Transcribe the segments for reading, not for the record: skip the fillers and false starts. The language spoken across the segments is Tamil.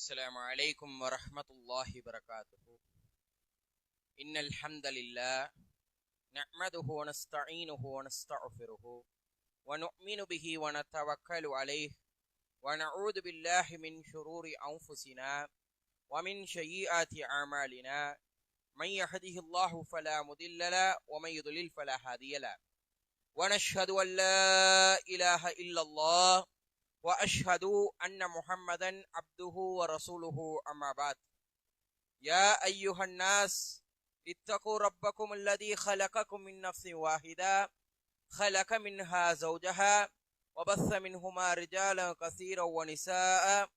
السلام عليكم ورحمة الله وبركاته. إن الحمد لله نحمده ونستعينه ونستغفره ونؤمن به ونتوكل عليه ونعوذ بالله من شرور أنفسنا ومن سيئات أعمالنا من يهده الله فلا مضل له ومن يضلل فلا هادي له ونشهد أن لا إله إلا الله وأشهد أن محمدا عبده ورسوله أما بعد. يا أيها الناس اتقوا ربكم الذي خلقكم من نفس واحدة خلق منها زوجها وبث منهما رجالا كثيرا ونساء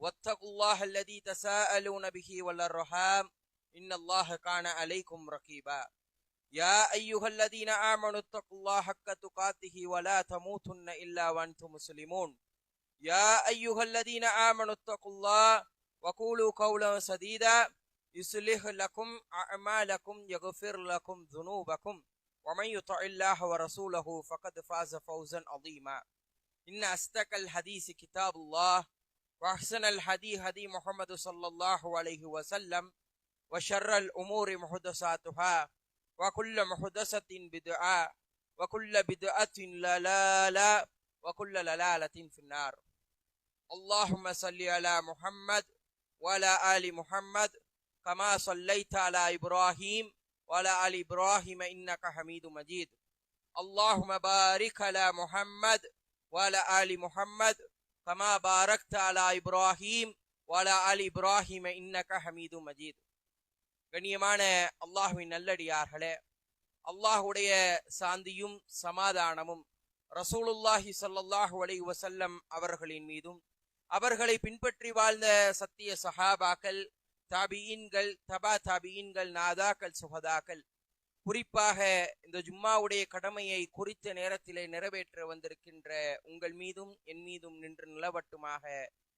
واتقوا الله الذي تساءلون به والأرحام إن الله كان عليكم رقيبا. يا أيها الذين آمنوا اتقوا الله حق تقاته ولا تموتن إلا وأنتم مسلمون. يا أيها الذين آمنوا اتقوا الله وقولوا قولا سديدا يصلح لكم أعمالكم يغفر لكم ذنوبكم ومن يطع الله ورسوله فقد فاز فوزا عظيما. إن أصدق الحديث كتاب الله وأحسن الحديث هدي محمد صلى الله عليه وسلم وشر الأمور محدثاتها وكل محدثة بدعة وكل بدعة ضلالة وكل ضلالة في النار. اللهم صل على محمد وعلى آل محمد كما صليت على إبراهيم وعلى آل إبراهيم إنك حميد مجيد. اللهم بارك على محمد وعلى آل محمد كما باركت على إبراهيم وعلى آل إبراهيم إنك حميد مجيد. கண்ணியமான அல்லாஹ்வின் நல்லடியார்களே, அல்லாஹ்வுடைய சாந்தியும் சமாதானமும் ரசூலுல்லாஹி ஸல்லல்லாஹு அலைஹி வஸல்லம் அவர்களின் மீதும் அவர்களை பின்பற்றி வாழ்ந்த சத்திய சஹாபாக்கள், தாபியீன்கள், தபா தாபியீன்கள், நாதாக்கள், சுஹதாக்கள், குறிப்பாக இந்த ஜும்மாவுடைய கடமையை குறித்த நேரத்திலே நிறைவேற்ற வந்திருக்கின்ற உங்கள் மீதும் என் மீதும் நின்று நிலவட்டுமாக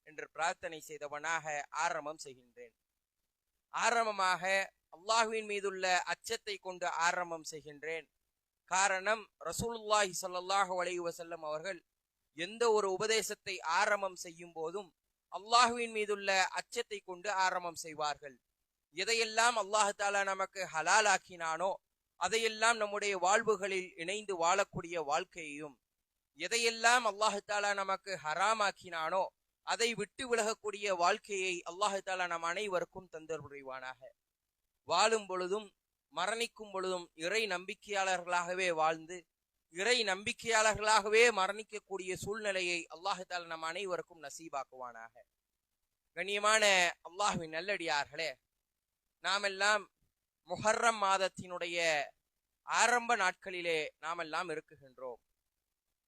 என்று பிரார்த்தனை செய்தவனாக ஆரம்பம் செய்கின்றேன். ஆரம்பமாக அல்லாஹ்வின் மீதுள்ள அச்சத்தை கொண்டு ஆரம்பம் செய்கின்றேன். காரணம், ரசூலுல்லாஹி ஸல்லல்லாஹு அலைஹி வஸல்லம் அவர்கள் எந்த ஒரு உபதேசத்தை ஆரம்பம் செய்யும் போதும் அல்லாஹ்வின் மீதுள்ள அச்சத்தை கொண்டு ஆரம்பம் செய்வார்கள். எதையெல்லாம் அல்லாஹ் தஆலா நமக்கு ஹலாலாக்கினானோ அதையெல்லாம் நம்முடைய வாழ்வுகளில் இணைந்து வாழக்கூடிய வாழ்க்கையையும், எதையெல்லாம் அல்லாஹ் தஆலா நமக்கு ஹராமாக்கினானோ அதை விட்டு விலகக்கூடிய வாழ்க்கையை அல்லாஹ் தஆலா நம் அனைவருக்கும் தந்தருள் புரிவானாக. வாழும் பொழுதும் மரணிக்கும் பொழுதும் இறை நம்பிக்கையாளர்களாகவே வாழ்ந்து இறை நம்பிக்கையாளர்களாகவே மரணிக்கக்கூடிய சூழ்நிலையை அல்லாஹ் தஆலா நம் அனைவருக்கும் நசீபாக்குவானாக. கண்ணியமான அல்லாஹ்வின் நல்லடியார்களே, நாமெல்லாம் முஹர்ரம் மாதத்தினுடைய ஆரம்ப நாட்களிலே நாமெல்லாம் இருக்குகின்றோம்.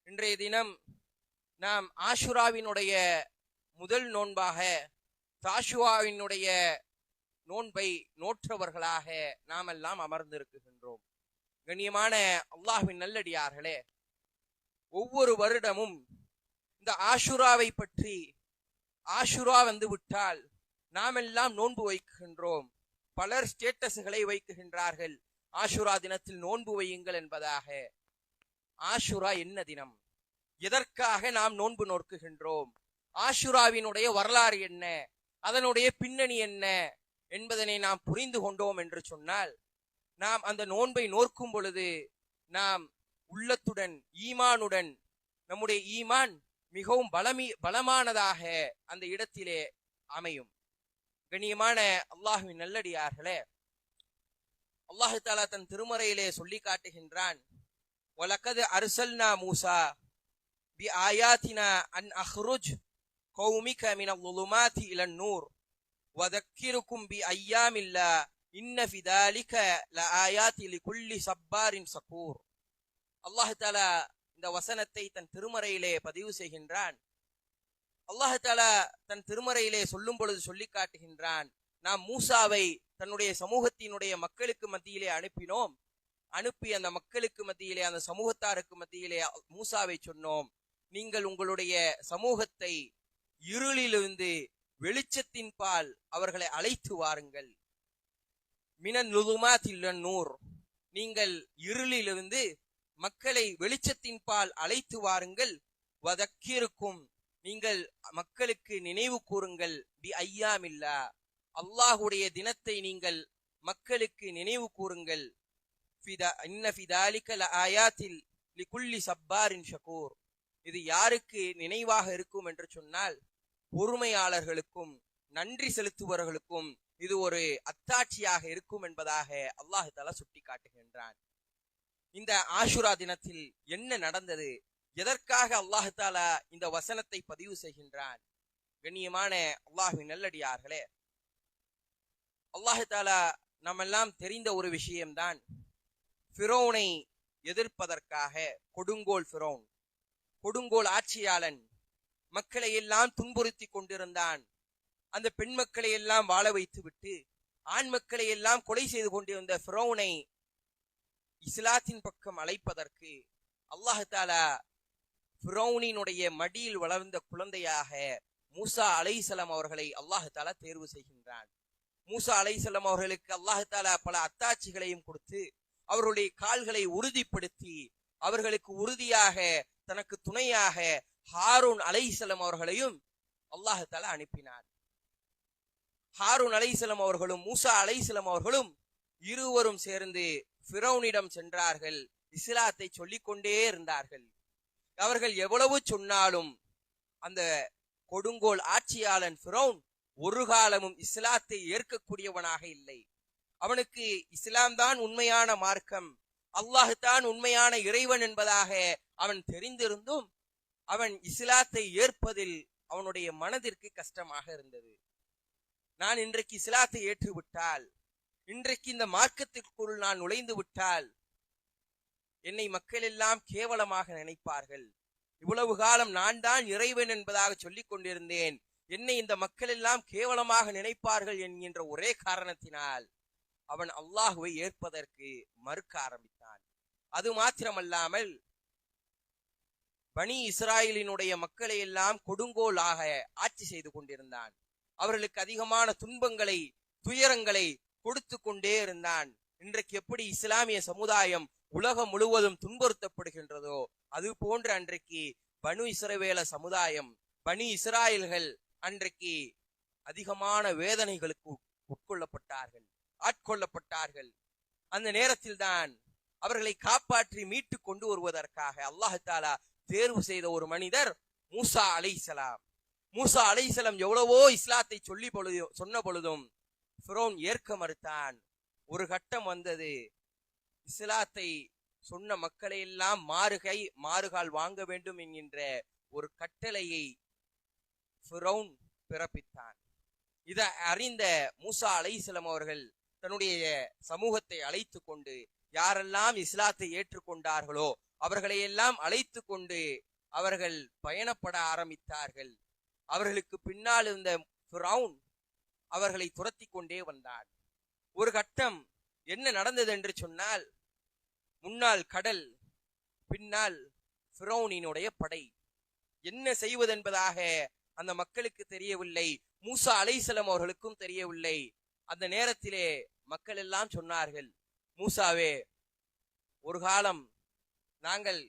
இன்றைய தினம் நாம் ஆஷுராவினுடைய முதல் நோன்பாக தாஷுவாவினுடைய நோன்பை நோற்றவர்களாக நாமெல்லாம் அமர்ந்திருக்கின்றோம். கண்ணியமான அல்லாஹ்வின் நல்லடியார்களே, ஒவ்வொரு வருடமும் இந்த ஆஷுராவை பற்றி, ஆஷுரா வந்து விட்டால் நாமெல்லாம் நோன்பு வைக்கின்றோம். பலர் ஸ்டேட்டஸ்களை வைக்குகின்றார்கள், ஆஷுரா தினத்தில் நோன்பு வையுங்கள் என்பதாக. ஆஷுரா என்ன தினம்? எதற்காக நாம் நோன்பு நோக்குகின்றோம்? ஆஷுராவினுடைய வரலாறு என்ன, அதனுடைய பின்னணி என்ன என்பதனை நாம் புரிந்து கொண்டோம் என்று சொன்னால், நாம் அந்த நோன்பை நோக்கும் பொழுது நாம் உள்ளத்துடன், ஈமானுடன், நம்முடைய ஈமான் மிகவும் பலமானதாக அந்த இடத்திலே அமையும். கண்ணியமான அல்லாஹ்வின் நல்லடியார்களே, அல்லாஹ் தஆலா தன் திருமறையிலே சொல்லி காட்டுகின்றான், வலகத் அர்சல்னா மூசா பி ஆயாத்தினா அன் அஹ்ருஜ் கௌமிக மினல் ظுலுமாத்தி இலன் நூர் வதக்கிருக்கும் பி ஐயாமில்லா இன்ன ஃபி ذلك லஆயாத்தி லிகுல்லி ஸப்பாரின் ஷகூர். அல்லாஹ் தஆலா இந்த வசனத்தை தன் திருமறையிலே பதிவு செய்கின்றான். அல்லாஹ் தஆலா தன் திருமறையிலே சொல்லும் பொழுது சொல்லி காட்டுகின்றான், நாம் மூசாவை தன்னுடைய சமூகத்தினுடைய மக்களுக்கு மத்தியிலே அனுப்பினோம். அனுப்பி அந்த மக்களுக்கு மத்தியிலே, அந்த சமூகத்தாருக்கு மத்தியிலே மூசாவை சொன்னோம், நீங்கள் உங்களுடைய சமூகத்தை இருளிலிருந்து வெளிச்சத்தின் பால் அவர்களை அழைத்து வாருங்கள். மினன் லுதுமாத்தில் நூர், நீங்கள் இருளிலிருந்து மக்களை வெளிச்சத்தின் பால் அழைத்து வாருங்கள். வதக்கிருக்கும், நீங்கள் மக்களுக்கு நினைவு கூறுங்கள் பி ஐயாமில்லா, அல்லாஹுடைய தினத்தை நீங்கள் மக்களுக்கு நினைவு கூறுங்கள். இன்ன ஃபி தாலிக லஆயாத்தில் லிகுல்லி சப்பாரின் ஷகூர், இது யாருக்கு நினைவாக இருக்கும் என்று சொன்னால் பொறுமையாளர்களுக்கும் நன்றி செலுத்துபவர்களுக்கும் இது ஒரு அத்தாட்சியாக இருக்கும் என்பதாக அல்லாஹ் தஆலா சுட்டி காட்டுகின்றான். இந்த ஆஷுரா தினத்தில் என்ன நடந்தது, எதற்காக அல்லாஹ் தஆலா இந்த வசனத்தை பதிவு செய்கின்றான்? கண்ணியமான அல்லாஹ்வின் நல்லடியார்களே, அல்லாஹ் தஆலா நம்மெல்லாம் தெரிந்த ஒரு விஷயம்தான், ஃபிரௌனை எதிர்ப்பதற்காக கொடுங்கோல் ஆட்சியாளன் மக்களை எல்லாம் துன்புறுத்தி கொண்டிருந்தான். அந்த பெண் மக்களை எல்லாம் வாழ வைத்து விட்டு ஆண் மக்களை எல்லாம் கொலை செய்து கொண்டிருந்த ஃபிரௌனை இஸ்லாத்தின் பக்கம் அழைப்பதற்கு அல்லாஹ் தஆலா ஃபிரௌனினுடைய மடியில் வளர்ந்த குழந்தையாக மூசா அலைஹிஸ்ஸலாம் அவர்களை அல்லாஹ் தஆலா தேர்வு செய்கின்றான். மூசா அலைஹிஸ்ஸலாம் அவர்களுக்கு அல்லாஹ் தஆலா பல அத்தாட்சிகளையும் கொடுத்து அவருடைய கால்களை உறுதிப்படுத்தி அவர்களுக்கு உறுதியாக தனக்கு துணையாக ஹாரூன் அலைஹிஸ்ஸலாம் அவர்களையும் அல்லாஹ் தஆலா அனுப்பினார். ஹாரூன் அலைஹிஸ்ஸலாம் அவர்களும் மூசா அலைஹிஸ்ஸலாம் அவர்களும் இருவரும் சேர்ந்து ஃபிரௌனிடம் சென்றார்கள். இஸ்லாத்தை சொல்லிக் கொண்டே இருந்தார்கள். அவர்கள் எவ்வளவு சொன்னாலும் அந்த கொடுங்கோல் ஆட்சியாளன் ஃபிரௌன் ஒரு காலமும் இஸ்லாத்தை ஏற்கக்கூடியவனாக இல்லை. அவனுக்கு இஸ்லாம் தான் உண்மையான மார்க்கம், அல்லாஹ் தான் உண்மையான இறைவன் என்பதாக அவன் தெரிந்திருந்தும் அவன் இஸ்லாத்தை ஏற்பதில் அவனுடைய மனதிற்கு கஷ்டமாக இருந்தது. நான் இன்றைக்கு இஸ்லாத்தை ஏற்றுவிட்டால், இன்றைக்கு இந்த மார்க்கத்திற்குள் நான் நுழைந்து விட்டால் என்னை மக்கள் எல்லாம் கேவலமாக நினைப்பார்கள். இவ்வளவு காலம் நான் தான் இறைவன் என்பதாக சொல்லிக் கொண்டிருந்தேன், என்னை இந்த மக்கள் எல்லாம் கேவலமாக நினைப்பார்கள் என்கின்ற ஒரே காரணத்தினால் அவன் அல்லாஹுவை ஏற்பதற்கு மறுக்க ஆரம்பித்தான். அது மாத்திரமல்லாமல் பனி இஸ்ராயலினுடைய மக்களை எல்லாம் கொடுங்கோலாக ஆட்சி செய்து கொண்டிருந்தான். அவர்களுக்கு அதிகமான துன்பங்களை துயரங்களை கொடுத்து கொண்டே இருந்தான். இன்றைக்கு எப்படி இஸ்லாமிய சமுதாயம் உலகம் முழுவதும் துன்புறுத்தப்படுகின்றதோ அது போன்று அன்றைக்கு பனு இஸ்ரவேல சமுதாயம், பனி இஸ்ராயல்கள் அன்றைக்கு அதிகமான வேதனைகளுக்கு ஆட்கொள்ளப்பட்டார்கள். அந்த நேரத்தில் தான் அவர்களை காப்பாற்றி மீட்டு கொண்டு வருவதற்காக அல்லாஹ் தஆலா தேர்வு செய்த ஒரு மனிதர் மூசா அலைஹிஸ்ஸலாம். மூசா அலைஹிஸ்ஸலாம் எவ்வளவோ இஸ்லாத்தை சொன்ன பொழுதும் ஃபிரௌன் ஏற்க மறுத்தான். ஒரு கட்டம் வந்தது, இஸ்லாத்தை சொன்ன மக்களை எல்லாம் மாறுகால் வாங்க வேண்டும் என்கின்ற ஒரு கட்டளையை ஃபிரௌன் பிறப்பித்தான். இதை அறிந்த மூசா அலைஹிஸ்ஸலாம் அவர்கள் தன்னுடைய சமூகத்தை அழைத்து கொண்டு யாரெல்லாம் இஸ்லாத்தை ஏற்றுக்கொண்டார்களோ அவர்களை எல்லாம் அழைத்து கொண்டு அவர்கள் பயணப்பட ஆரம்பித்தார்கள். அவர்களுக்கு பின்னால் இருந்த ஃபிரௌன் அவர்களை துரத்தி கொண்டே வந்தான். ஒரு கட்டம் என்ன நடந்தது என்று சொன்னால், முன்னால் கடல், பின்னால் ஃபிரௌனினுடைய படை. என்ன செய்வது என்பதாக அந்த மக்களுக்கு தெரியவில்லை, மூசா அலைஹிஸ்ஸலாம் அவர்களுக்கும் தெரியவில்லை. அந்த நேரத்திலே மக்கள் எல்லாம் சொன்னார்கள், மூசாவே, ஒரு காலம் நாங்கள்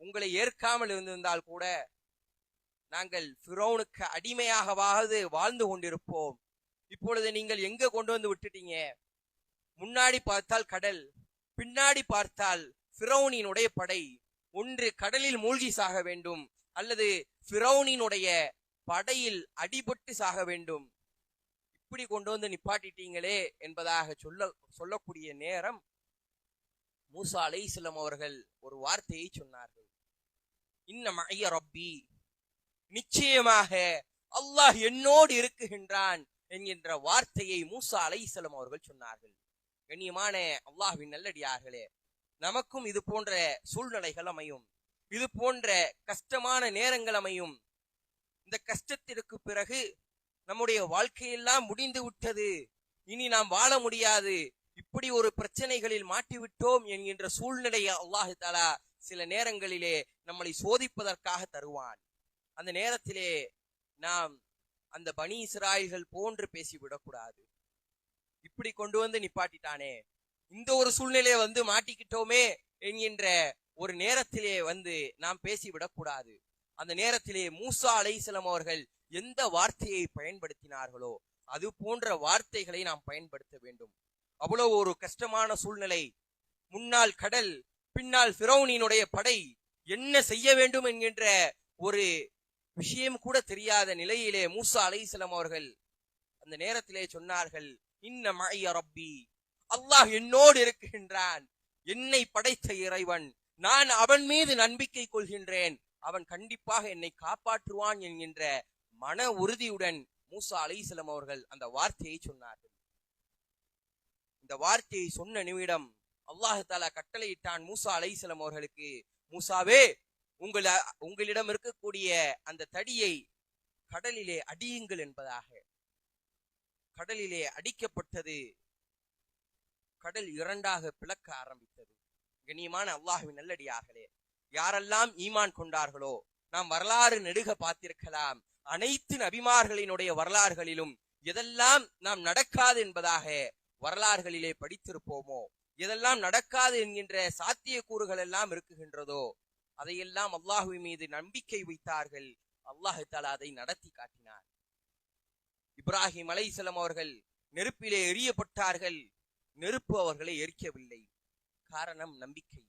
உங்களை ஏற்காமல் இருந்திருந்தால் கூட நாங்கள் ஃபிரௌனுக்கு அடிமையாகவாவது வாழ்ந்து கொண்டிருப்போம். இப்பொழுது நீங்கள் எங்க கொண்டு வந்து விட்டுட்டீங்க? முன்னாடி பார்த்தால் கடல், பின்னாடி பார்த்தால் ஃபிரௌனினுடைய படை. ஒன்று கடலில் மூழ்கி சாக வேண்டும், அல்லது ஃபிரௌனினுடைய படையில் அடிபட்டு சாக வேண்டும். இப்படி கொண்டு வந்து நிப்பாட்டிட்டீங்களே என்பதாக சொல்லக்கூடிய நேரம் மூசா அலைஹிஸ்ஸலாம் அவர்கள் ஒரு வார்த்தையை சொன்னார்கள், இன்ன மஅய்ய ரப்பி, நிச்சயமாக அல்லாஹ் என்னோடு இருக்குகின்றான் என்கின்ற வார்த்தையை மூசா அலைஹிஸ்ஸலாம் அவர்கள் சொன்னார்கள். கண்ணியமான அல்லாஹ்வின் நல்லடியார்களே, நமக்கும் இது போன்ற சூழ்நிலைகள் அமையும், இது போன்ற கஷ்டமான நேரங்கள் அமையும். இந்த கஷ்டத்திற்கு பிறகு நம்முடைய வாழ்க்கையெல்லாம் முடிந்து விட்டது, இனி நாம் வாழ முடியாது, இப்படி ஒரு பிரச்சனைகளில் மாட்டிவிட்டோம் என்கின்ற சூழ்நிலையை அல்லாஹ் தஆலா சில நேரங்களிலே நம்மளை சோதிப்பதற்காக தருவான். அந்த நேரத்திலே நாம் அந்த பனி இஸ்ராயல்கள் போன்று பேசிவிடக்கூடாது. இப்படி கொண்டு வந்து நிப்பாட்டிட்டானே, இந்த ஒரு சூழ்நிலையை வந்து மாட்டிக்கிட்டோமே என்கின்ற ஒரு நேரத்திலே வந்து நாம் பேசிவிடக்கூடாது. அந்த நேரத்திலே மூசா அலைஹிஸ்ஸலாம் அவர்கள் எந்த வார்த்தையை பயன்படுத்தினார்களோ அது போன்ற வார்த்தைகளை நாம் பயன்படுத்த வேண்டும். அவ்வளவு ஒரு கஷ்டமான சூழ்நிலை. முன்னால் கடல், பின்னால் ஃபிரௌனினுடைய படை, என்ன செய்ய வேண்டும் என்கின்ற ஒரு விஷயம் கூட தெரியாத நிலையிலே மூசா அலைஹிஸ்ஸலாம் அவர்கள் அந்த நேரத்திலே சொன்னார்கள், இன்ன மஅய ரப்பி, அல்லாஹ் என்னோடு இருக்கின்றான், என்னை படைத்த இறைவன், நான் அவன் மீது நம்பிக்கை கொள்கின்றேன், அவன் கண்டிப்பாக என்னை காப்பாற்றுவான் என்கின்ற மன உறுதியுடன் மூசா அலைஹிஸ்ஸலாம் அவர்கள் அந்த வார்த்தையை சொன்னார்கள். இந்த வார்த்தையை சொன்ன நிமிடம் அல்லாஹ் தஆலா கட்டளையிட்டான் மூசா அலைஹிஸ்ஸலாம் அவர்களுக்கு, மூசாவே, உங்களிடம் இருக்கக்கூடிய அந்த தடியை கடலிலே அடியுங்கள் என்பதாக. கடலிலே அடிக்கப்பட்டது. கடல் இரண்டாக பிளக்க ஆரம்பித்தது. கண்ணியமான அல்லாஹ்வின் நல்லடியார்களே, யாரெல்லாம் ஈமான் கொண்டார்களோ, நாம் வரலாறு நெடுக பார்த்திருக்கலாம், அனைத்து நபிமார்களினுடைய வரலாறுகளிலும் எதெல்லாம் நாம் நடக்காது என்பதாக வரலாறுகளிலே படித்திருப்போமோ, எதெல்லாம் நடக்காது என்கின்ற சாத்தியக்கூறுகள் எல்லாம் இருக்குகின்றதோ அதையெல்லாம் அல்லாஹ்வின் மீது நம்பிக்கை வைத்தார்கள். அல்லாஹ் தஆலா அதை நடத்தி காட்டினார். இப்ராஹிம் அலைஹிஸ்ஸலாம் அவர்கள் நெருப்பிலே எரியப்பட்டார்கள். நெருப்பு அவர்களை எரிக்கவில்லை. காரணம் நம்பிக்கை.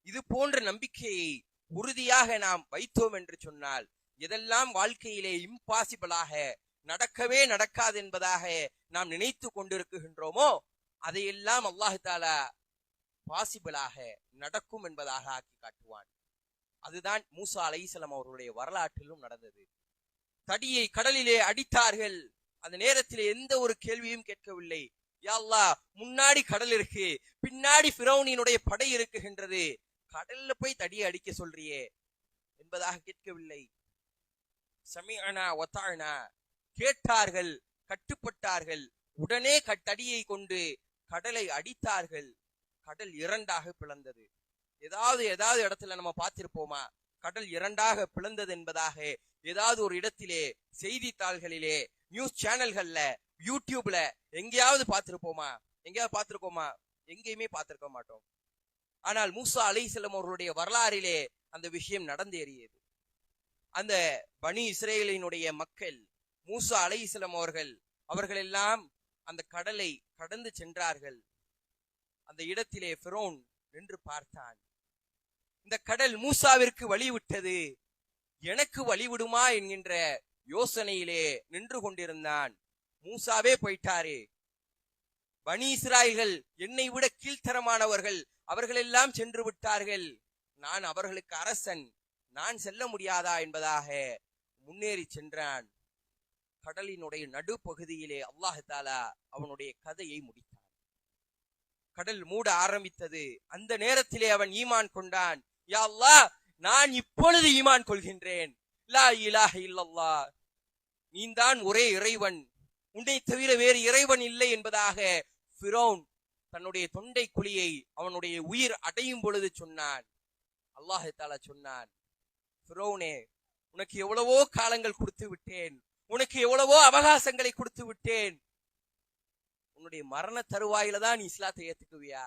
இது போன்ற நம்பிக்கையை உறுதியாக நாம் வைத்தோம் என்று சொன்னால், எதெல்லாம் வாழ்க்கையிலே இம்பாசிபிளாக, நடக்கவே நடக்காது என்பதாக நாம் நினைத்து கொண்டிருக்கின்றோமோ அதையெல்லாம் அல்லாஹ் தஆலா பாசிபிளாக, நடக்கும் என்பதாக ஆக்கி காட்டுவான். அதுதான் மூசா அலைஹிஸ்ஸலாம் அவர்களுடைய வரலாற்றிலும் நடந்தது. தடியை கடலிலே அடித்தார்கள். அந்த நேரத்திலே எந்த ஒரு கேள்வியும் கேட்கவில்லை. யா அல்லாஹ், முன்னாடி கடல் இருக்கு, பின்னாடி ஃபிரௌனினுடைய படை இருக்குகின்றது, கடல்ல போய் தடியை அடிக்க சொல்றியே என்பதாக கேட்கவில்லை. சமிஅனா வதஅனா, கேட்டார்கள், கட்டுப்பட்டார்கள். உடனே தடியை கொண்டு கடலை அடித்தார்கள். கடல் இரண்டாக பிளந்தது. ஏதாவது இடத்துல நம்ம பார்த்திருப்போமா கடல் இரண்டாக பிளந்தது என்பதாக? ஏதாவது ஒரு இடத்திலே, செய்தித்தாள்களிலே, நியூஸ் சேனல்கள்ல, யூடியூப்ல எங்கேயாவது பார்த்திருப்போமா? எங்கேயாவது பார்த்திருக்கோமா? எங்கேயுமே பார்த்திருக்க மாட்டோம். ஆனால் மூசா அலைஹிஸ்ஸலாம் அவர்களுடைய வரலாறிலே அந்த விஷயம் நடந்தேறியது. அந்த பனி இஸ்ரேலினுடைய மக்கள், மூசா அலைஹிஸ்ஸலாம் அவர்கள் எல்லாம் அந்த கடலை கடந்து சென்றார்கள். அந்த இடத்திலே ஃபிரௌன் நின்று பார்த்தான். இந்த கடல் மூசாவிற்கு வழிவிட்டது, எனக்கு வழிவிடுமா என்கின்ற யோசனையிலே நின்று கொண்டிருந்தான். மூசாவே போயிட்டாரே, பனி இஸ்ராயல்கள் என்னை விட கீழ்த்தரமானவர்கள், அவர்கள் எல்லாம் சென்று விட்டார்கள், நான் அவர்களுக்கு அரசன், நான் செல்ல முடியாதா என்பதாக முன்னேறி சென்றான். கடலினுடைய நடுப்பகுதியிலே அல்லாஹ் தஆலா அவனுடைய கதையை முடித்தான். கடல் மூட ஆரம்பித்தது. அந்த நேரத்திலே அவன் ஈமான் கொண்டான். யா அல்லாஹ், நான் இப்பொழுது ஈமான் கொள்கின்றேன், லா இலாஹ இல்லல்லாஹ், நீதான் ஒரே இறைவன், உன்னை தவிர வேறு இறைவன் இல்லை என்பதாக ஃபிரௌன் தன்னுடைய தொண்டை குழியை அவனுடைய உயிர் அடையும் பொழுது சொன்னான். அல்லாஹ் தஆலா சொன்னான், ஃபிரௌனே, உனக்கு எவ்வளவோ காலங்கள் கொடுத்து விட்டேன், உனக்கு எவ்வளவோ அவகாசங்களை கொடுத்து விட்டேன், உன்னுடைய மரண தருவாயில தான் நீ இஸ்லாத்தை ஏத்துக்குவியா?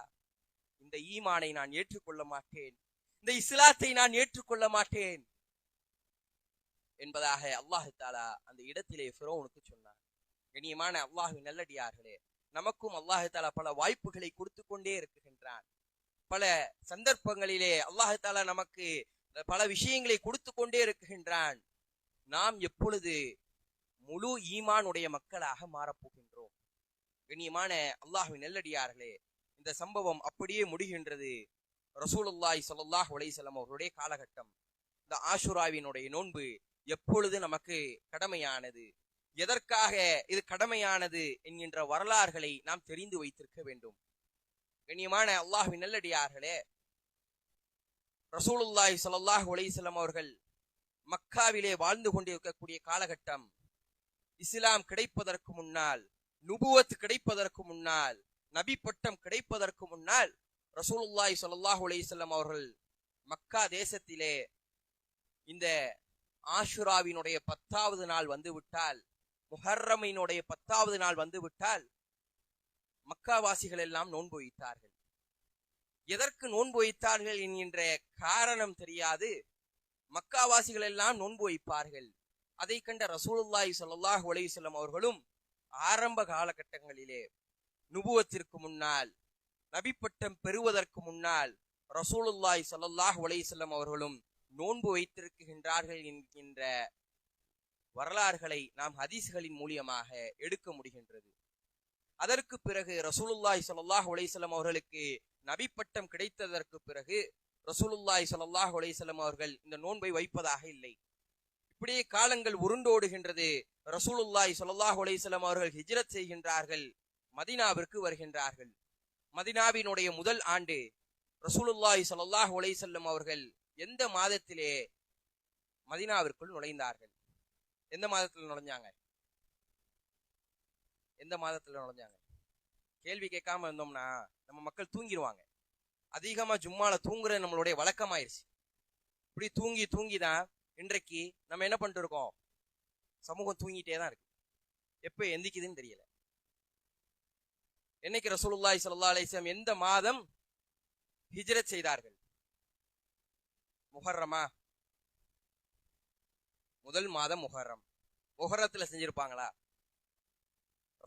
இந்த ஈமானை நான் ஏற்றுக்கொள்ள மாட்டேன், இந்த இஸ்லாத்தை நான் ஏற்றுக்கொள்ள மாட்டேன் என்பதாக அல்லாஹ் தஆலா அந்த இடத்திலே ஃபிரௌனுக்கு சொன்னான். கண்ணியமான அல்லாஹ்வின் நல்லடியார்களே, நமக்கும் அல்லாஹ் தஆலா பல வாய்ப்புகளை கொடுத்து கொண்டே இருக்கின்றான். பல சந்தர்ப்பங்களிலே அல்லாஹ் தஆலா நமக்கு பல விஷயங்களை கொடுத்து கொண்டே இருக்கின்றான். நாம் எப்பொழுது முழு ஈமானுடைய மக்களாக மாறப்போகின்றோம்? கண்ணியமான அல்லாஹ்வின் நல்லடியார்களே, இந்த சம்பவம் அப்படியே முடிகின்றது. ரசூலுல்லாஹி ஸல்லல்லாஹு அலைஹி வஸல்லம் அவர்களுடைய காலகட்டம். இந்த ஆஷுராவினுடைய நோன்பு எப்பொழுது நமக்கு கடமையானது, எதற்காக இது கடமையானது என்கின்ற வரலாறுகளை நாம் தெரிந்து வைத்திருக்க வேண்டும். கண்ணியமான அல்லாஹ்வின் நல்லடியார்களே, ரசூலுல்லாஹி ஸல்லல்லாஹு அலைஹி வஸல்லம் அவர்கள் மக்காவிலே வாழ்ந்து கொண்டிருக்கக்கூடிய காலகட்டம். இஸ்லாம் கிடைப்பதற்கு முன்னால், நுபுவத் கிடைப்பதற்கு முன்னால், நபி பட்டம் கிடைப்பதற்கு முன்னால் ரசூலுல்லாஹி ஸல்லல்லாஹு அலைஹி வஸல்லம் அவர்கள் மக்கா தேசத்திலே இந்த ஆஷுராவினுடைய 10வது நாள் வந்து விட்டால், முஹர்ரமினுடைய 10வது நாள் வந்து விட்டால், மக்காவாசிகள் எல்லாம் நோன்பு வைத்தார்கள். எதற்கு நோன்பு வைத்தார்கள் என்கின்ற காரணம் தெரியாது. மக்காவாசிகள் எல்லாம் நோன்பு வைப்பார்கள். அதை கண்ட ரசூலுல்லாஹி ஸல்லல்லாஹு அலைஹி வஸல்லம் அவர்களும் ஆரம்ப காலகட்டங்களிலே நுபுவத்திற்கு முன்னால், நபி பட்டம் பெறுவதற்கு முன்னால் ரசூலுல்லாஹி ஸல்லல்லாஹு அலைஹி வஸல்லம் அவர்களும் நோன்பு வைத்திருக்கின்றார்கள் என்கின்ற வரலாறுகளை நாம் ஹதீஸ்களின் மூலியமாக எடுக்க முடிகின்றது. அதற்கு பிறகு ரசூலுல்லாஹி ஸல்லல்லாஹு அலைஹி வஸல்லம் அவர்களுக்கு நபி பட்டம் கிடைத்ததற்கு பிறகு ரசூலுல்லாஹி ஸல்லல்லாஹு அலைஹி வஸல்லம் அவர்கள் இந்த நோன்பை வைப்பதாக இல்லை. இப்படியே காலங்கள் உருண்டோடுகின்றது. ரசூலுல்லாஹி ஸல்லல்லாஹு அலைஹி வஸல்லம் அவர்கள் ஹிஜ்ரத் செய்கின்றார்கள், மதீனாவிற்கு வருகின்றார்கள். மதீனாவினுடைய முதல் ஆண்டு ரசூலுல்லாஹி ஸல்லல்லாஹு அலைஹி வஸல்லம் அவர்கள் எந்த மாதத்திலே மதீனாவிற்குள் நுழைந்தார்கள்? எந்த மாதத்தில் நுழைஞ்சாங்க? எந்த மாதத்துல நுழைஞ்சாங்க? கேள்வி கேட்காம இருந்தோம்னா நம்ம மக்கள் தூங்கிடுவாங்க. அதிகமா ஜும்மால தூங்குறது நம்மளுடைய வழக்கமாயிருச்சு. இப்படி தூங்கி தூங்கிதான் இன்றைக்கு நம்ம என்ன பண்ணிட்டு இருக்கோம்? சமூகம் தூங்கிட்டே தான் இருக்கு. எப்ப எந்திக்குதுன்னு தெரியல. என்னைக்கு ரசூலுல்லாஹி ஸல்லல்லாஹு அலைஹி வஸல்லம் எந்த மாதம் ஹிஜ்ரத் செய்தார்கள்? முஹர்ரமா? முதல் மாதம் முஹர்ரம். முஹர்ரத்துல செஞ்சிருப்பாங்களா?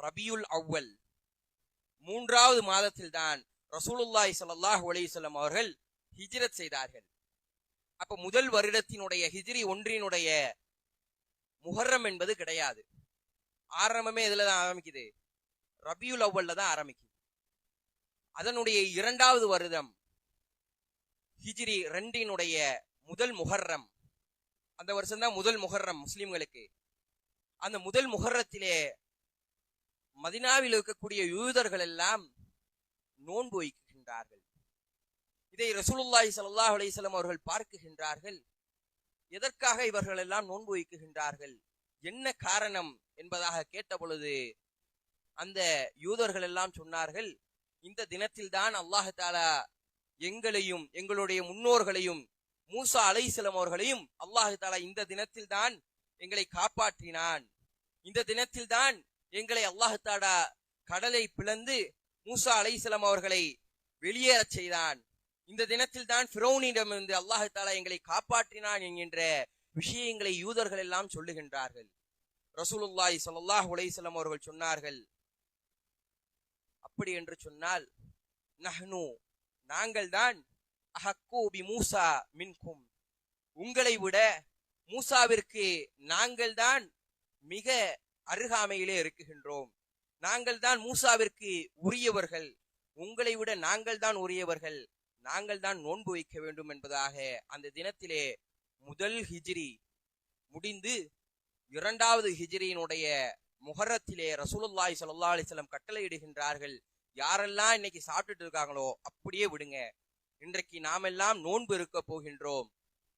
ரபியுல் அவ்வல் மூன்றாவது மாதத்தில் தான் ரசூலுல்லாஹி ஸல்லல்லாஹு அலைஹி வஸல்லம் அவர்கள் ஹிஜ்ரத் செய்தார்கள். அப்ப முதல் வருடத்தினுடைய ஹிஜ்ரி ஒன்றினுடைய முஹர்ரம் என்பது கிடையாது. ஆரம்பமே இதுல தான் ஆரம்பிக்குது, ரபியுல் அவ்வல்ல தான் ஆரம்பிக்குது. அதனுடைய இரண்டாவது வருடம் ஹிஜ்ரி 2னுடைய முதல் முஹர்ரம், அந்த வருஷம் தான் முதல் முஹர்ரம் முஸ்லிம்களுக்கு. அந்த முதல் முஹர்ரத்திலே மதீனாவில் இருக்கக்கூடிய யூதர்கள் எல்லாம் நோன்பு வைக்கின்றார்கள். இதை ரசூலுல்லாஹி ஸல்லல்லாஹு அலைஹி வஸல்லம் அவர்கள் பார்க்குகின்றார்கள். எதற்காக இவர்கள் எல்லாம் நோன்பு வைக்கின்றார்கள், என்ன காரணம் என்பதாக கேட்ட பொழுது அந்த யூதர்கள் எல்லாம் சொன்னார்கள், இந்த தினத்தில் தான் அல்லாஹ் தஆலா எங்களையும் எங்களுடைய முன்னோர்களையும் மூசா அலைஹிஸ்ஸலாம் அவர்களையும் அல்லாஹ் தஆலா இந்த தினத்தில் தான் எங்களை காப்பாற்றினான். இந்த தினத்தில் தான் எங்களை அல்லாஹ் தஆலா கடலை பிளந்து மூசா அலைஹிஸ்ஸலாம் அவர்களை வெளியேறச் செய்தான். இந்த தினத்தில் தான் ஃபிரௌனிடமிருந்து அல்லாஹ் தஆலா எங்களை காப்பாற்றினான் என்கின்ற விஷயங்களை யூதர்கள் எல்லாம் சொல்லுகின்றார்கள். ரசூலுல்லாஹி ஸல்லல்லாஹு அலைஹி வஸல்லம் அவர்கள் சொன்னார்கள், அப்படி என்று சொன்னால் நஹ்னு நாங்கள் தான் அஹக்கு பி மூசா மின்கும், உங்களை விட மூசாவிற்கு நாங்கள் தான் மிக அருகாமையிலே இருக்குகின்றோம். நாங்கள் தான் மூசாவிற்கு உரியவர்கள், உங்களை விட நாங்கள் தான் உரியவர்கள், நாங்கள் தான் நோன்பு வைக்க வேண்டும் என்பதாக அந்த தினத்திலே முதல் ஹிஜ்ரி முடிந்து இரண்டாவது ஹிஜ்ரியினுடைய முஹர்ரத்திலே ரசூலுல்லாஹி ஸல்லல்லாஹு அலைஹி வஸல்லம் கட்டளையிடுகின்றார்கள், யாரெல்லாம் இன்னைக்கு சாப்பிட்டுட்டு இருக்காங்களோ அப்படியே விடுங்க, இன்றைக்கு நாமெல்லாம் நோன்பு இருக்க போகின்றோம்.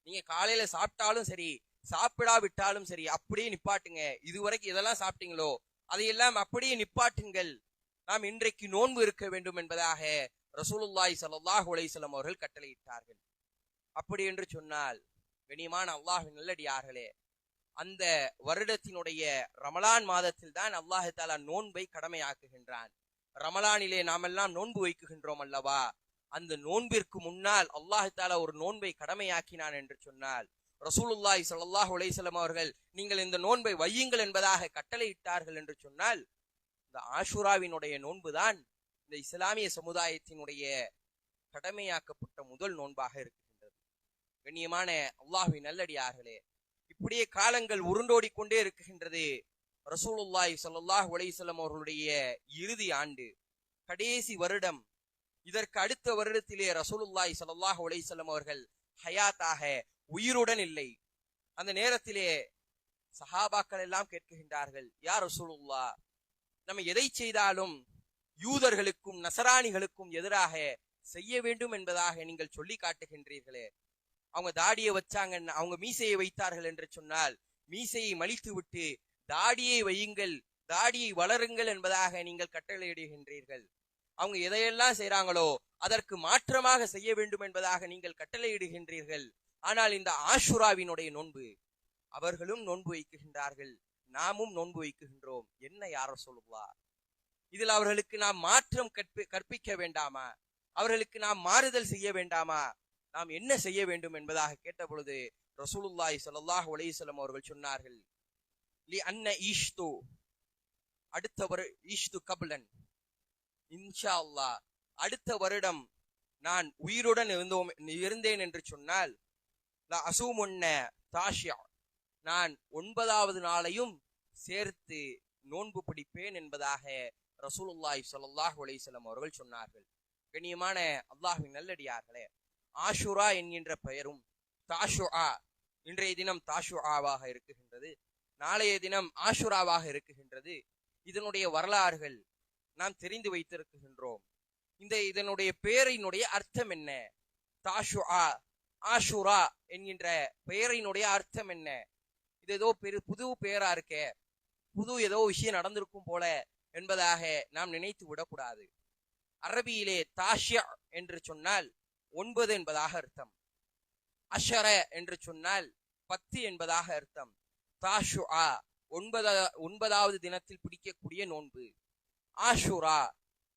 நீங்க காலையில சாப்பிட்டாலும் சரி சாப்பிடாவிட்டாலும் சரி அப்படியே நிப்பாட்டுங்க. இதுவரைக்கும் இதெல்லாம் சாப்பிட்டீங்களோ அதையெல்லாம் அப்படியே நிப்பாட்டுங்கள், நாம் இன்றைக்கு நோன்பு இருக்க வேண்டும் என்பதாக ரசூலுல்லாஹி ஸல்லல்லாஹு அலைஹி வஸல்லம் அவர்கள் கட்டளையிட்டார்கள். அப்படி என்று சொன்னால் கண்ணியமான அல்லாஹ்வின் நல்லடியார்களே, அந்த வருடத்தினுடைய ரமலான் மாதத்தில் தான் அல்லாஹ் தஆலா நோன்பை கடமையாக்குகின்றான். ரமலானிலே நாமெல்லாம் நோன்பு வைக்குகின்றோம் அல்லவா? அந்த நோன்பிற்கு முன்னால் அல்லாஹ் தஆலா ஒரு நோன்பை கடமையாக்கினான் என்று சொன்னால் ரசூலுல்லாஹி ஸல்லல்லாஹு அலைஹி வஸல்லம் அவர்கள் நீங்கள் இந்த நோன்பை வையுங்கள் என்பதாக கட்டளையிட்டார்கள் என்று சொன்னால் இந்த ஆஷுராவினுடைய நோன்புதான் இந்த இஸ்லாமிய சமுதாயத்தினுடைய கடமையாக்கப்பட்ட முதல் நோன்பாக இருக்கின்றது. கண்ணியமான அல்லாஹ்வின் நல்லடியார்களே, இப்படியே காலங்கள் உருண்டோடி கொண்டே இருக்குகின்றது. ரசூலுல்லாஹி ஸல்லல்லாஹு அலைஹி வஸல்லம் அவர்களுடைய இறுதி ஆண்டு, கடைசி வருடம். இதற்கு அடுத்த வருடத்திலே ரசூலுல்லாஹி ஸல்லல்லாஹு அலைஹி வஸல்லம் அவர்கள் ஹயாத்தாக உயிருடன் இல்லை. அந்த நேரத்திலே சஹாபாக்கள் எல்லாம் கேட்கின்றார்கள், யா ரசூலுல்லாஹ், நம்ம எதை செய்தாலும் யூதர்களுக்கும் நசராணிகளுக்கும் எதிராக செய்ய வேண்டும் என்பதாக நீங்கள் சொல்லி காட்டுகின்றீர்களே, அவங்க தாடியை வச்சாங்க, அவங்க மீசையை வைத்தார்கள் என்று சொன்னால் மீசையை மலித்து விட்டு தாடியை வையுங்கள், தாடியை வளருங்கள் என்பதாக நீங்கள் கட்டளையிடுகின்றீர்கள். அவங்க எதையெல்லாம் செய்யறாங்களோ அதற்கு மாற்றமாக செய்ய வேண்டும் என்பதாக நீங்கள் கட்டளையிடுகின்றீர்கள். ஆனால் இந்த ஆஷுராவினுடைய நோன்பு, அவர்களும் நோன்பு வைக்குகின்றார்கள், நாமும் நோன்பு வைக்குகின்றோம், என்ன யார சொல்லுவா? இதில் அவர்களுக்கு நாம் மாற்றம் கற்பிக்க வேண்டாமா? அவர்களுக்கு நாம் மாறுதல் செய்ய வேண்டாமா? நாம் என்ன செய்ய வேண்டும் என்பதாக கேட்ட பொழுது ரசூலுல்லாஹி ஸல்லல்லாஹு அலைஹி வஸல்லம் அவர்கள் சொன்னார்கள், லி அன்ன ஈஷ்து, அடுத்த ஈஷ்து கப்லன், இன்ஷா அல்லாஹ் அடுத்த வருடம் நான் உயிருடன் இருந்தேன் என்று சொன்னால், அசூமுன்ன தாஷியா, நான் 9வது நாளையும் சேர்த்து நோன்பு பிடிப்பேன் என்பதாக ரசூலுல்லாஹி ஸல்லல்லாஹு அலைஹி வஸல்லம் அவர்கள் சொன்னார்கள். கண்ணியமான அல்லாஹ்வின் நல்லடியார்களே, ஆஷுரா என்கின்ற பெயரும் தாஷுஆ, இன்றைய தினம் தாஷுஆவாக இருக்குகின்றது, நாளைய தினம் ஆஷுராவாக இருக்குகின்றது. இதனுடைய வரலாறுகள் நாம் தெரிந்து வைத்திருக்கின்றோம். இதனுடைய பெயரினுடைய அர்த்தம் என்ன? தாஷுஆ, ஆஷுரா என்கின்ற பெயரினுடைய அர்த்தம் என்ன? இது ஏதோ புது பெயரா இருக்கே, புது ஏதோ விஷயம் நடந்திருக்கும் போல என்பதாக நாம் நினைத்து விடக்கூடாது. அரபியிலே தாஷியா என்று சொன்னால் 9 என்பதாக அர்த்தம், அஷர என்று சொன்னால் 10 என்பதாக அர்த்தம். தாஷுஆ 9வது தினத்தில் பிடிக்கக்கூடிய நோன்பு, ஆஷுரா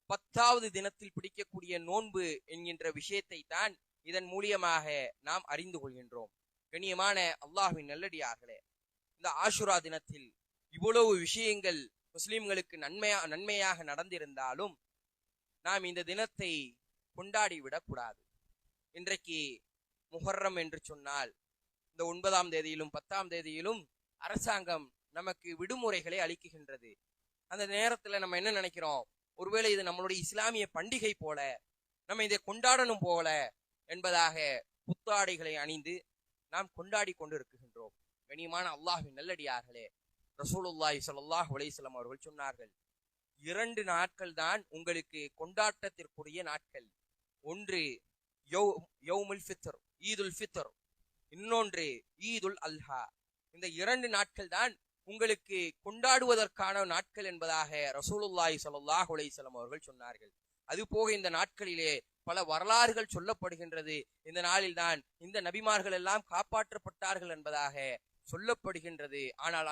10வது தினத்தில் பிடிக்கக்கூடிய நோன்பு என்கின்ற விஷயத்தை தான் இதன் மூலியமாக நாம் அறிந்து கொள்கின்றோம். கண்ணியமான அல்லாஹ்வின் நல்லடியார்களே, இந்த ஆஷுரா தினத்தில் இவ்வளவு விஷயங்கள் முஸ்லிம்களுக்கு நன்மையாக நடந்திருந்தாலும் நாம் இந்த தினத்தை கொண்டாடி விடக்கூடாது. இன்றைக்கு முஹர்ரம் என்று சொன்னால் இந்த 9ஆம் தேதியிலும் 10ஆம் தேதியிலும் அரசாங்கம் நமக்கு விடுமுறைகளை அளிக்குகின்றது. அந்த நேரத்துல நம்ம என்ன நினைக்கிறோம், ஒருவேளை இது நம்மளுடைய இஸ்லாமிய பண்டிகை போல, நம்ம இதை கொண்டாடணும் போல என்பதாக புத்தாடைகளை அணிந்து நாம் கொண்டாடி கொண்டு இருக்குகின்றோம். கண்ணியமான அல்லாஹ்வின் நல்லடியார்களே, ரசூலுல்லாஹி ஸல்லல்லாஹு அலைஹி வஸல்லம் அவர்கள் சொன்னார்கள், 2 நாட்கள் தான் உங்களுக்கு கொண்டாட்டத்திற்குரிய நாட்கள். ஒன்று யௌமுல் ஃபித்ர், ஈதுல் ஃபித்ர், இன்னொன்று ஈதுல் அல்ஹா. இந்த 2 நாட்கள் தான் உங்களுக்கு கொண்டாடுவதற்கான நாட்கள் என்பதாக ரசூலுல்லாஹி ஸல்லல்லாஹு அலைஹி வஸல்லம் அவர்கள் சொன்னார்கள். அது போக இந்த நாட்களிலே பல வரலாறுகள் சொல்லப்படுகின்றது. இந்த நாளில் தான் இந்த நபிமார்கள் எல்லாம் காப்பாற்றப்பட்டார்கள் என்பதாக சொல்லப்படுகின்றது. ஆனால்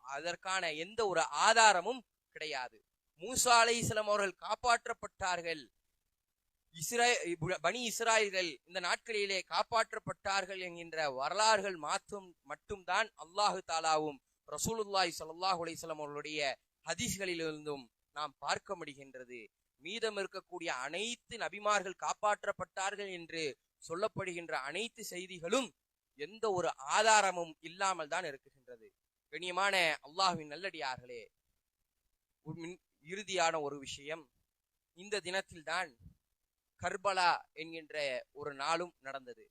அதற்கான எந்த ஒரு ஆதாரமும் கிடையாது. மூசா அலைஹிஸ்ஸலாம் அவர்கள் காப்பாற்றப்பட்டார்கள், பனி இஸ்ராயல்கள் இந்த நாட்களிலே காப்பாற்றப்பட்டார்கள் என்கின்ற வரலாறுகள் மட்டும்தான் அல்லாஹு தாலாவும் ரசூலுல்லாஹி ஸல்லல்லாஹு அலைஹி வஸல்லம் அவர்களுடைய ஹதீஸ்களிலிருந்தும் நாம் பார்க்க முடிகின்றது. மீதம் இருக்கக்கூடிய அனைத்து நபிமார்கள் காப்பாற்றப்பட்டார்கள் என்று சொல்லப்படுகின்ற அனைத்து செய்திகளும் எந்த ஒரு ஆதாரமும் இல்லாமல் தான் இருக்குகின்றது. கண்ணியமான அல்லாஹ்வின் நல்லடியார்களே, இறுதியான ஒரு விஷயம், இந்த தினத்தில் தான் கர்பலா என்கின்ற ஒரு நாளும் நடந்தது.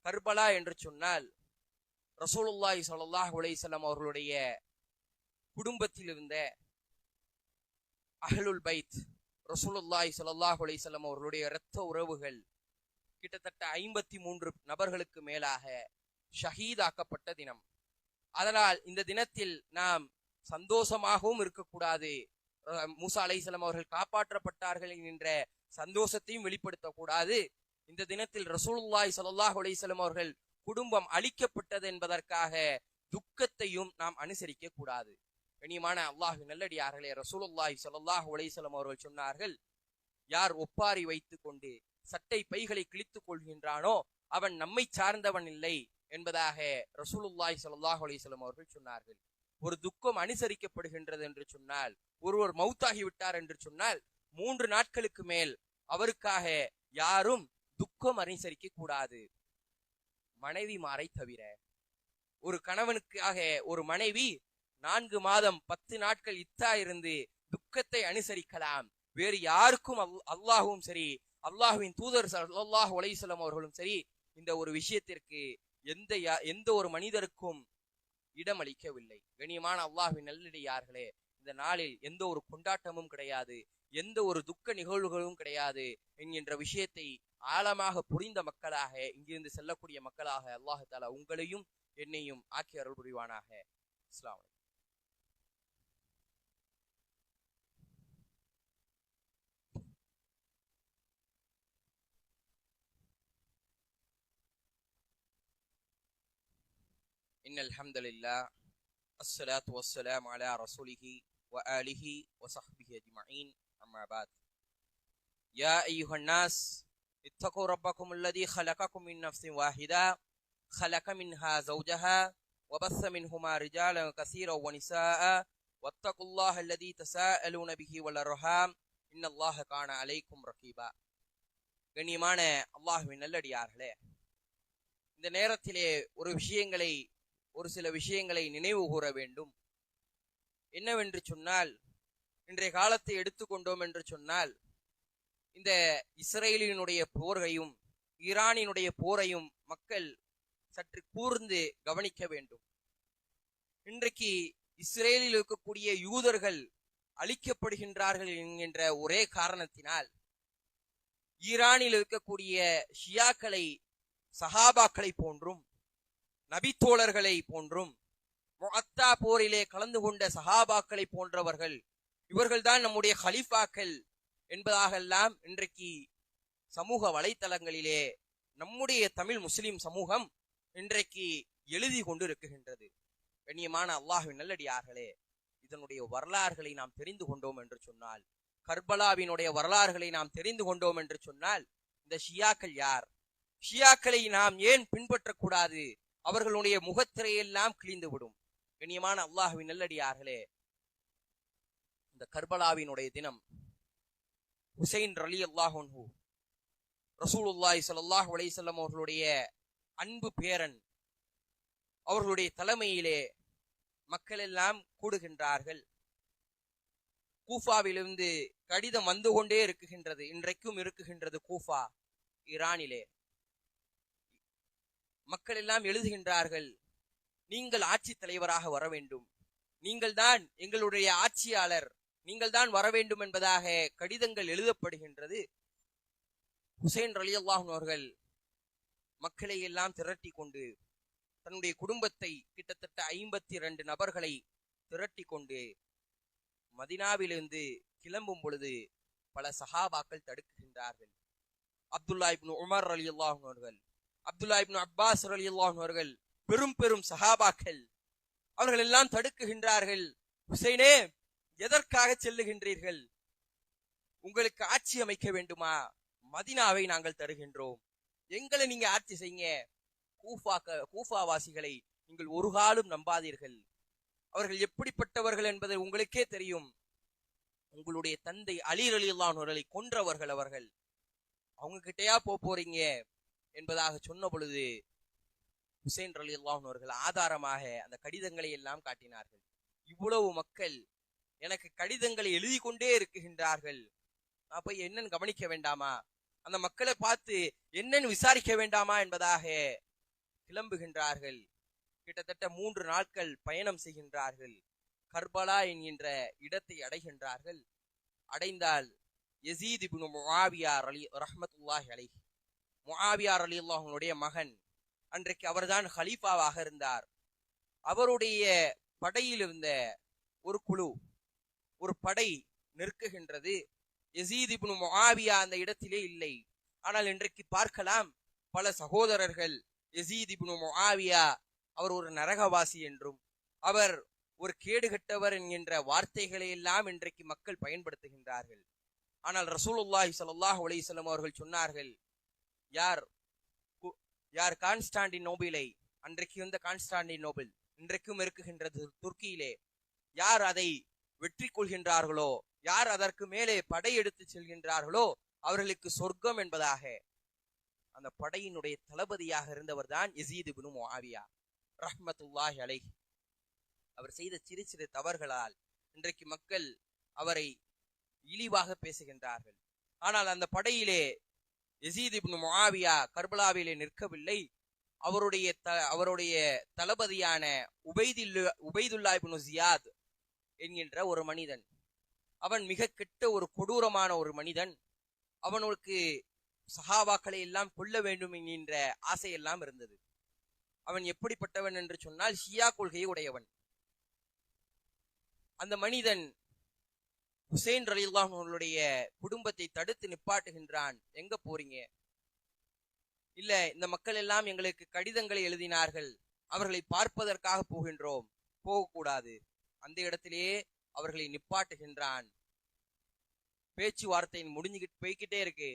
கர்பலா என்று சொன்னால் ரசூலுல்லாஹி ஸல்லல்லாஹு அலைஹி வஸல்லம் அவர்களுடைய குடும்பத்தில் இருந்த அஹ்லுல் பைத், ரசூலுல்லாஹி ஸல்லல்லாஹு அலைஹி வஸல்லம் அவர்களுடைய இரத்த உறவுகள் கிட்டத்தட்ட 53 நபர்களுக்கு மேலாக ஷஹீதாக்கப்பட்ட தினம். அதனால் இந்த தினத்தில் நாம் சந்தோஷமாகவும் இருக்கக்கூடாது, மூசா அலைஹிஸ்ஸலாம் அவர்கள் காப்பாற்றப்பட்டார்கள் என்கின்ற சந்தோஷத்தையும் வெளிப்படுத்தக்கூடாது. இந்த தினத்தில் ரசூலுல்லாஹி ஸல்லல்லாஹு அலைஹி வஸல்லம் அவர்கள் குடும்பம் அழிக்கப்பட்டது என்பதற்காக துக்கத்தையும் நாம் அனுசரிக்க கூடாது. கண்ணியமான அல்லாஹ்வின் நல்லடியார்களே, ரசூலுல்லாஹி ஸல்லல்லாஹு அலைஹி வஸல்லம் அவர்கள் சொன்னார்கள், யார் ஒப்பாரி வைத்துக் கொண்டு சட்டை பைகளை கிழித்துக் கொள்கின்றானோ அவன் நம்மை சார்ந்தவன் இல்லை என்பதாக ரசூலுல்லாஹி ஸல்லல்லாஹு அலைஹி வஸல்லம் அவர்கள் சொன்னார்கள். ஒரு துக்கம் அனுசரிக்கப்படுகின்றது என்று சொன்னால், ஒருவர் மௌத்தாகி விட்டார் என்று சொன்னால் 3 நாட்களுக்கு மேல் அவருக்காக யாரும் துக்கம் அனுசரிக்க கூடாது, மனைவிமாரை தவிர. ஒரு கணவனுக்காக ஒரு மனைவி 4 மாதம் 10 நாட்கள் இத்தா இருந்து துக்கத்தை அனுசரிக்கலாம். வேறு யாருக்கும் அல்லாஹும் சரி, அல்லாஹுவின் தூதர் ஸல்லல்லாஹு அலைஹி வஸல்லம் அவர்களும் சரி இந்த ஒரு விஷயத்திற்கு எந்த ஒரு மனிதருக்கும் இடம் அளிக்கவில்லை. கண்ணியமான அல்லாஹ்வின் நல்லடியார்களே, இந்த நாளில் எந்த ஒரு கொண்டாட்டமும் கிடையாது, எந்த ஒரு துக்க நிகழ்வுகளும் கிடையாது என்கின்ற விஷயத்தை ஆழமாக புரிந்த மக்களாக இங்கிருந்து செல்லக்கூடிய மக்களாக அல்லாஹ் தஆலா உங்களையும் என்னையும் ஆக்கி அருள் புரிவானாக. அஸ்ஸலாமு அலைக்கும். இன்னல் ஹம்தலில்லாஹ் அஸ்ஸலாத்து வஸ்ஸலாமு அலா ரசூலிஹி வ ஆலிஹி வ ஸஹ்பிஹி அஜ்மஈன். அம்மா பாத். யா அய்யுஹன் நாஸ் இத்தகு ரப்பக்கும் அல்லதி خلقكم من نفس واحدة خلق منها زوجها وبث منهما رجالا كثيرا ونساء واتقوا الله الذي تساءلون به والأرحام إن الله كان عليكم رقيبا. கண்ணியமான அல்லாஹ்வின் நல்லடியார்களே, இந்த நேரத்திலே ஒரு சில விஷயங்களை நினைவு கூற வேண்டும். என்னவென்று சொன்னால், இன்றைய காலத்தை எடுத்துக்கொண்டோம் என்று சொன்னால், இந்த இஸ்ரேலினுடைய போரையும் ஈரானினுடைய போரையும் மக்கள் சற்று கூர்ந்து கவனிக்க வேண்டும். இன்றைக்கு இஸ்ரேலில் இருக்கக்கூடிய யூதர்கள் அழிக்கப்படுகின்றார்கள் என்கின்ற ஒரே காரணத்தினால் ஈரானில் இருக்கக்கூடிய ஷியாக்களை சஹாபாக்களை போன்றும் நபித்தோழர்களை போன்றும் முஅத்தா போரிலே கலந்து கொண்ட சஹாபாக்களை போன்றவர்கள், இவர்கள்தான் நம்முடைய ஹலிஃபாக்கள் என்பதாகெல்லாம் இன்றைக்கு சமூக வலைத்தளங்களிலே நம்முடைய தமிழ் முஸ்லிம் சமூகம் இன்றைக்கு எழுதி கொண்டு இருக்குகின்றது. கண்ணியமான அல்லாஹ்வின் நல்லடியார்களே, இதனுடைய வரலாறுகளை நாம் தெரிந்து கொண்டோம் என்று சொன்னால், கர்பலாவினுடைய வரலாறுகளை நாம் தெரிந்து கொண்டோம் என்று சொன்னால், இந்த ஷியாக்கள் யார், ஷியாக்களை நாம் ஏன் பின்பற்றக்கூடாது, அவர்களுடைய முகத்திரையெல்லாம் கிழிந்துவிடும். கண்ணியமான அல்லாஹ்வின் நல்லடியார்களே, இந்த கர்பலாவினுடைய தினம் ஹுசைன் ரலியல்லாஹு அன்ஹு ரசூலுல்லாஹி ஸல்லல்லாஹு அலைஹி வஸல்லம் அவர்களுடைய அன்பு பேரன், அவர்களுடைய தலைமையிலே மக்கள் எல்லாம் கூடுகின்றார்கள். கூஃபாவிலிருந்து கடிதம் வந்து கொண்டே இருக்குகின்றது, இன்றைக்கும் இருக்குகின்றது கூஃபா ஈரானிலே. மக்கள் எல்லாம் எழுதுகின்றார்கள், நீங்கள் ஆட்சி தலைவராக வர வேண்டும், நீங்கள் தான் எங்களுடைய ஆட்சியாளர், நீங்கள் தான் வர வேண்டும் என்பதாக கடிதங்கள் எழுதப்படுகின்றது. ஹுசைன் ரலியல்லாஹு அவர்கள் மக்களை எல்லாம் திரட்டி கொண்டு, தன்னுடைய குடும்பத்தை கிட்டத்தட்ட 52 நபர்களை திரட்டி கொண்டு மதினாவிலிருந்து கிளம்பும் பொழுது பல சஹாபாக்கள் தடுக்குகின்றார்கள். அப்துல்லா இப்னு உமர் ரலியல்லாஹு அவர்கள், அப்துல்லா இப்னு அப்பாஸ் ரலியல்லாஹு அவர்கள், பெரும் பெரும் சஹாபாக்கள், அவர்கள் எல்லாம் தடுக்குகின்றார்கள். ஹுசைனே, எதற்காக செல்லுகின்றீர்கள்? உங்களுக்கு ஆட்சி அமைக்க வேண்டுமா? மதினாவை நாங்கள் தருகின்றோம், எங்களை நீங்க ஆட்சி செய்யுங்க. கூஃபாவாசிகளை நீங்கள் ஒரு காலம் நம்பாதீர்கள், அவர்கள் எப்படிப்பட்டவர்கள் என்பது உங்களுக்கே தெரியும். உங்களுடைய தந்தை அலி ரலியல்லாஹு அவர்களை கொன்றவர்கள் அவர்கள், அவங்க கிட்டையா போறீங்க என்பதாக சொன்ன பொழுது ஹுசைன் ரலியல்லாஹு அவர்கள் ஆதாரமாக அந்த கடிதங்களை எல்லாம் காட்டினார்கள். இவ்வளவு மக்கள் எனக்கு கடிதங்களை எழுதி கொண்டே இருக்குகின்றார்கள், நான் போய் என்னன்னு கவனிக்க வேண்டாமா, அந்த மக்களை பார்த்து என்னன்னு விசாரிக்க வேண்டாமா என்பதாக கிளம்புகின்றார்கள். கிட்டத்தட்ட 3 நாட்கள் பயணம் செய்கின்றார்கள். கர்பலா என்கின்ற இடத்தை அடைகின்றார்கள். அடைந்தால் யஸீத் இப்னு முஆவியா ரஹ்மத்துல்லாஹி அலைஹி, முஆவியா ரலியல்லாஹுடைய மகன், அன்றைக்கு அவர்தான் ஹலீஃபாவாக இருந்தார். அவருடைய படையில் இருந்த ஒரு குழு, ஒரு படை நிற்குகின்றது. யஸீத் இப்னு முஆவியா அந்த இடத்திலே இல்லை. ஆனால் இன்றைக்கு பார்க்கலாம், பல சகோதரர்கள் யஸீத் இப்னு முஆவியா அவர் ஒரு நரகவாசி என்றும், அவர் ஒரு கேடுகட்டவர் என்கின்ற வார்த்தைகளை எல்லாம் இன்றைக்கு மக்கள் பயன்படுத்துகின்றார்கள். ஆனால் ரசூலுல்லாஹி ஸல்லல்லாஹு அலைஹி வஸல்லம் அவர்கள் சொன்னார்கள், யார் கான்ஸ்டாண்டினோபிளை, அன்றைக்கு வந்த கான்ஸ்டாண்டினோபிள் இன்றைக்கும் இருக்குகின்றது துர்க்கியிலே, யார் அதை வெற்றி கொள்கின்றார்களோ, யார் அதற்கு மேலே படையெடுத்து செல்கின்றார்களோ அவர்களுக்கு சொர்க்கம் என்பதாக அந்த படையினுடைய தளபதியாக இருந்தவர் தான் யஸீத் இப்னு முஆவியா ரஹ்மத்துல்லாஹி அலைஹி. அவர் செய்த சிறு சிறு தவறுகளால் இன்றைக்கு மக்கள் அவரை இழிவாக பேசுகின்றார்கள். ஆனால் அந்த படையிலே யஸீத் இப்னு முஆவியா கர்பலாவிலே நிற்கவில்லை. அவருடைய தளபதியான உபைதுல்லா இப்னு ஜியாத் என்கின்ற ஒரு மனிதன், அவன் மிக கெட்ட ஒரு கொடூரமான ஒரு மனிதன். அவனுக்கு சஹாபாக்களை எல்லாம் கொல்ல வேண்டும் என்கின்ற ஆசையெல்லாம் இருந்தது. அவன் எப்படிப்பட்டவன் என்று சொன்னால் ஷியா கொள்கையை உடையவன். அந்த மனிதன் ஹுசைன் ரலியல்லாஹு அவர்களுடைய குடும்பத்தை தடுத்து நிப்பாட்டுகின்றான். எங்க போறீங்க? இல்ல, இந்த மக்கள் எல்லாம் எங்களுக்கு கடிதங்களை எழுதினார்கள், அவர்களை பார்ப்பதற்காக போகின்றோம், போகக்கூடாது. அந்த இடத்திலேயே அவர்களை நிப்பாட்டுகின்றான். பேச்சுவார்த்தை முடிஞ்சுக்கிட்டு போய்கிட்டே இருக்கு.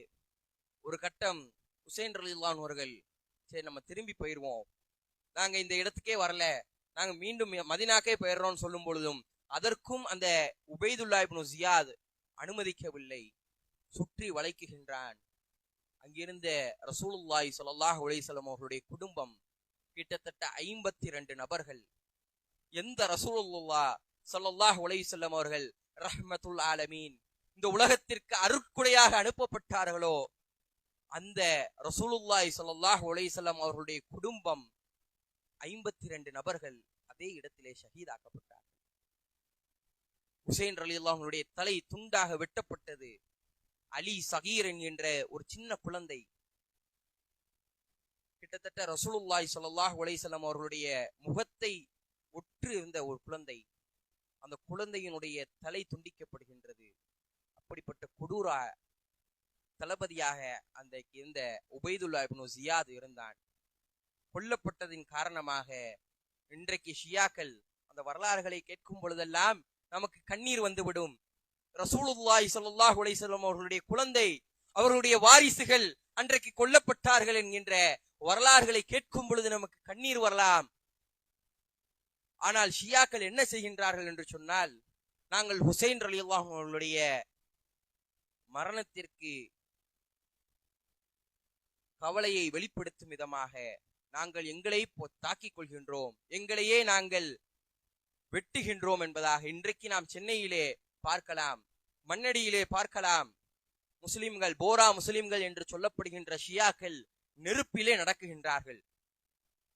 ஒரு கட்டம் ஹுசைன் ரலியல்லாஹு அவர்கள், சரி நம்ம திரும்பி போயிடுவோம், நாங்க இந்த இடத்துக்கே வரல, நாங்க மீண்டும் மதினாக்கே போயிடுறோம்னு சொல்லும் பொழுதும் அதற்கும் அந்த உபைதுல்லா இப்னு ஜியாத் அனுமதிக்கவில்லை. சுற்றி வளைக்குகின்றான். அங்கிருந்த ரசூலுல்லாஹி ஸல்லல்லாஹு அலைஹி வஸல்லம் அவர்களுடைய குடும்பம் கிட்டத்தட்ட 52 நபர்கள். எந்த ரசூலுல்லாஹ் ஸல்லல்லாஹு அலைஹி வஸல்லம் அவர்கள் ரஹ்மத்துல் ஆலமீன் இந்த உலகத்திற்கு அருட்கொடையாக அனுப்பப்பட்டார்களோ அந்த ரசூலுல்லாஹி ஸல்லல்லாஹு அலைஹி வஸல்லம் அவர்களுடைய குடும்பம் 52 நபர்கள் அதே இடத்திலே ஷஹீதாக்கப்பட்டார்கள். ஹுசைன் ரலியல்லாஹு அன்ஹுடைய தலை துண்டாக வெட்டப்பட்டது. அலி சகீர் என்கின்ற ஒரு சின்ன குழந்தை, கிட்டத்தட்ட ரசூலுல்லாஹி ஸல்லல்லாஹு அலைஹி வஸல்லம் அவர்களுடைய முகத்தை ஒற்று இருந்த ஒரு குழந்தை, அந்த குழந்தையினுடைய தலை துண்டிக்கப்படுகின்றது. அப்படிப்பட்ட கொடூர தளபதியாக அந்த இருந்த உபைதுல்லா இப்னு ஜியாத் இருந்தான். கொல்லப்பட்டதின் காரணமாக இன்றைக்கு ஷியாக்கள் அந்த வரலாறுகளை கேட்கும் பொழுதெல்லாம் நமக்கு கண்ணீர் வந்துவிடும். ரசூலுல்லாஹி ஸல்லல்லாஹு அலைஹி வஸல்லம் அவர்களுடைய குழந்தை, அவர்களுடைய வாரிசுகள் அன்றைக்கு கொல்லப்பட்டார்கள் என்கின்ற வரலாறுகளை கேட்கும் பொழுது நமக்கு கண்ணீர் வரலாம். ஆனால் ஷியாக்கள் என்ன செய்கின்றார்கள் என்று சொன்னால், நாங்கள் ஹுசைன் ரலியல்லாஹு அவர்களுடைய மரணத்திற்கு கவலையை வெளிப்படுத்தும் விதமாக நாங்கள் எங்களை தாக்கிக் கொள்கின்றோம், எங்களையே நாங்கள் வெட்டுகின்றோம் என்பதாக இன்றைக்கு நாம் சென்னையிலே பார்க்கலாம், மண்ணடியிலே பார்க்கலாம். முஸ்லிம்கள், போரா முஸ்லிம்கள் என்று சொல்லப்படுகின்ற ஷியாக்கள் நெருப்பிலே நடக்குகின்றார்கள்.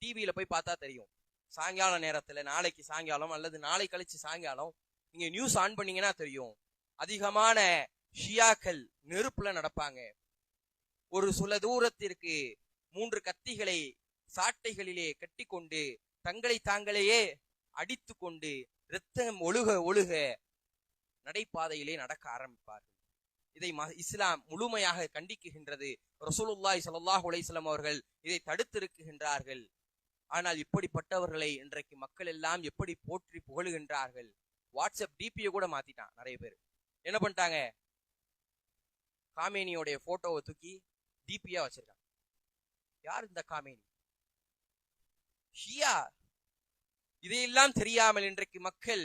டிவியில போய் பார்த்தா தெரியும். சாயங்கால நேரத்துல, நாளைக்கு சாயங்காலம் அல்லது நாளை கழிச்சு சாயங்காலம் நீங்க நியூஸ் ஆன் பண்ணீங்கன்னா தெரியும். அதிகமான ஷியாக்கள் நெருப்புல நடப்பாங்க. ஒரு சில தூரத்திற்கு 3 கத்திகளை சாட்டைகளிலே கட்டி கொண்டு தங்களை தாங்களையே அடித்து கொண்டு இரத்தம் ஒழுக ஒழுக நடைபாதையிலே நடக்க ஆரம்பிப்பார்கள். இதை இஸ்லாம் முழுமையாக கண்டிக்குகின்றது. ரசூலுல்லாஹி ஸல்லல்லாஹு அலைஹி வஸல்லம் அவர்கள் இதை தடுத்திருக்கின்றார்கள். ஆனால் இப்படிப்பட்டவர்களை இன்றைக்கு மக்கள் எல்லாம் எப்படி போற்றி புகழுகின்றார்கள். வாட்ஸ்அப் டிபியை கூட மாத்திட்டான். நிறைய பேர் என்ன பண்ணிட்டாங்க, காமேனியோடைய போட்டோவை தூக்கி டிபியா வச்சிருக்காங்க. யார் இந்த காமேனி? ஷியா. இதையெல்லாம் தெரியாமல் இன்றைக்கு மக்கள்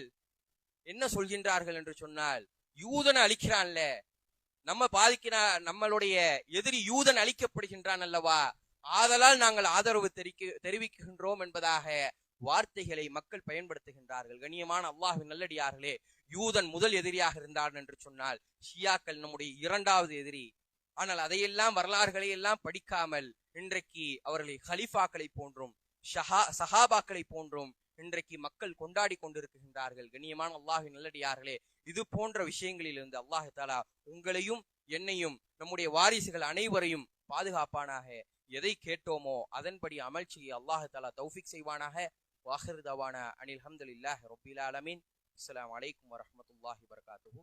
என்ன சொல்கின்றார்கள் என்று சொன்னால், யூதனை அழிக்கிறான்ல, நம்ம நம்மளுடைய எதிரி யூதன் அழிக்கப்படுகின்றான் அல்லவா, ஆதலால் நாங்கள் ஆதரவு தெரிவிக்கின்றோம் என்பதாக வார்த்தைகளை மக்கள் பயன்படுத்துகின்றார்கள். கண்ணியமான அல்லாஹ்வின் நல்லடியார்களே, யூதன் முதல் எதிரியாக இருந்தான் என்று சொன்னால் ஷியாக்கள் நம்முடைய 2வது எதிரி. ஆனால் அதையெல்லாம் வரலாறுகளை எல்லாம் படிக்காமல் இன்றைக்கு அவர்களை ஹலிஃபாக்களை போன்றும் சஹாபாக்களை போன்றும் இன்றைக்கு மக்கள் கொண்டாடி கொண்டிருக்கின்றார்கள். கண்ணியமான அல்லாஹ்வின் நல்லடியார்களே, இது போன்ற விஷயங்களில் இருந்து அல்லாஹ் தஆலா உங்களையும் என்னையும் நம்முடைய வாரிசுகள் அனைவரையும் பாதுகாப்பானாக. எதை கேட்டோமோ அதன்படி அமல் செய்ய அல்லாஹ் தஆலா தௌஃபீக் செய்வானாக. வாஹிர் தவானா அனில் ஹம்துலில்லாஹி ரப்பில் ஆலமீன். அஸ்ஸலாமு அலைக்கும் வரஹ்மத்துல்லாஹி வபரகாத்துஹு.